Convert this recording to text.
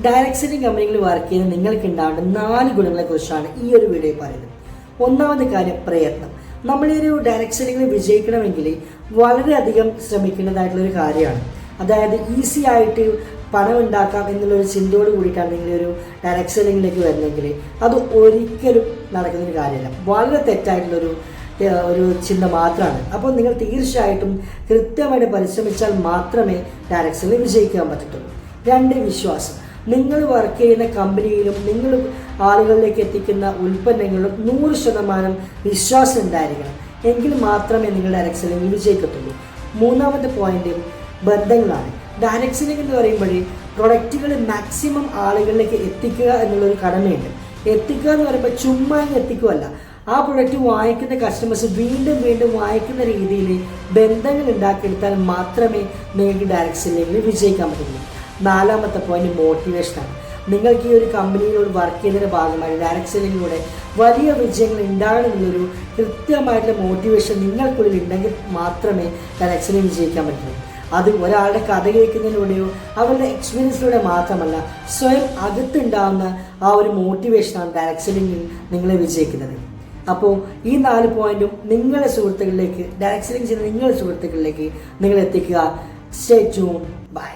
Direct selling കമ്പനികളിൽ work ചെയ്യുന്ന നിങ്ങൾക്ക് ഉണ്ടാവേണ്ട 4 ഗുണങ്ങളെക്കുറിച്ചാണ് ഈ ഒരു വീഡിയോയിൽ പറയുന്നത്. ഒന്നാമത്തെ കാര്യം പ്രയത്നം. നമ്മൾ ഈ ഒരു ഡയറക്ട് സെല്ലിംഗിൽ വിജയിക്കണമെങ്കിൽ വളരെയധികം ശ്രമിക്കേണ്ടതായിട്ടുള്ളൊരു കാര്യമാണ്. അതായത് ഈസി ആയിട്ട് പണം ഉണ്ടാക്കാം എന്നുള്ളൊരു ചിന്തയോട് കൂടിയിട്ടാണ് നിങ്ങളൊരു ഡയറക്ട് സെല്ലിംഗിലേക്ക് വരുന്നെങ്കിൽ അത് ഒരിക്കലും നടക്കുന്നൊരു കാര്യമല്ല. വളരെ തെറ്റായിട്ടുള്ളൊരു ചിന്ത മാത്രമാണ്. അപ്പോൾ നിങ്ങൾ തീർച്ചയായിട്ടും കൃത്യമായിട്ട് പരിശ്രമിച്ചാൽ മാത്രമേ ഡയറക്ട് സെല്ലിംഗ് വിജയിക്കാൻ പറ്റത്തുള്ളൂ. 2, വിശ്വാസം. നിങ്ങൾ വർക്ക് ചെയ്യുന്ന കമ്പനിയിലും നിങ്ങൾ ആളുകളിലേക്ക് എത്തിക്കുന്ന ഉൽപ്പന്നങ്ങളിലും 100% വിശ്വാസം ഉണ്ടായിരിക്കണം. എങ്കിൽ മാത്രമേ നിങ്ങൾ ഡയറക്ട് സെല്ലിംഗിൽ വിജയിക്കത്തുള്ളൂ. മൂന്നാമത്തെ പോയിന്റ് ബന്ധങ്ങളാണ്. ഡയറക്ട് സെല്ലിംഗ് എന്ന് പറയുമ്പോൾ പ്രൊഡക്റ്റുകൾ മാക്സിമം ആളുകളിലേക്ക് എത്തിക്കുക എന്നുള്ളൊരു കടമയുണ്ട്. എത്തിക്കുക എന്ന് പറയുമ്പോൾ ചുമ്മാ എത്തിക്കുകയല്ല, ആ പ്രൊഡക്റ്റ് വാങ്ങിക്കുന്ന കസ്റ്റമേഴ്സ് വീണ്ടും വീണ്ടും വാങ്ങിക്കുന്ന രീതിയിൽ ബന്ധങ്ങൾ ഉണ്ടാക്കിയെടുത്താൽ മാത്രമേ നിങ്ങൾക്ക് ഡയറക്ട് സെല്ലിംഗിൽ വിജയിക്കാൻ പറ്റുള്ളൂ. 4ാമത്തെ പോയിന്റ് മോട്ടിവേഷനാണ്. നിങ്ങൾക്ക് ഈ ഒരു കമ്പനിയിലൂടെ വർക്ക് ചെയ്യുന്നതിൻ്റെ ഭാഗമായി ഡയറക്ട് സെല്ലിങ്ങിലൂടെ വലിയ വിജയങ്ങൾ ഉണ്ടാകണമെന്നൊരു കൃത്യമായിട്ടുള്ള മോട്ടിവേഷൻ നിങ്ങൾക്കുള്ളിൽ ഉണ്ടെങ്കിൽ മാത്രമേ ഡയറക്ട് സെല്ലിംഗ് വിജയിക്കാൻ പറ്റുള്ളൂ. അത് ഒരാളുടെ കഥ കേൾക്കുന്നതിലൂടെയോ അവരുടെ എക്സ്പീരിയൻസിലൂടെ മാത്രമല്ല, സ്വയം അകത്തുണ്ടാകുന്ന ആ ഒരു മോട്ടിവേഷനാണ് ഡയറക്ട് സെല്ലിംഗിൽ നിങ്ങളെ വിജയിക്കുന്നത്. അപ്പോൾ ഈ 4 പോയിന്റും നിങ്ങളുടെ സുഹൃത്തുക്കളിലേക്ക്, ഡയറക്ട് സെല്ലിംഗ് ചെയ്യുന്ന നിങ്ങളുടെ സുഹൃത്തുക്കളിലേക്ക് നിങ്ങൾ എത്തിക്കുക. Stay tune. ബൈ.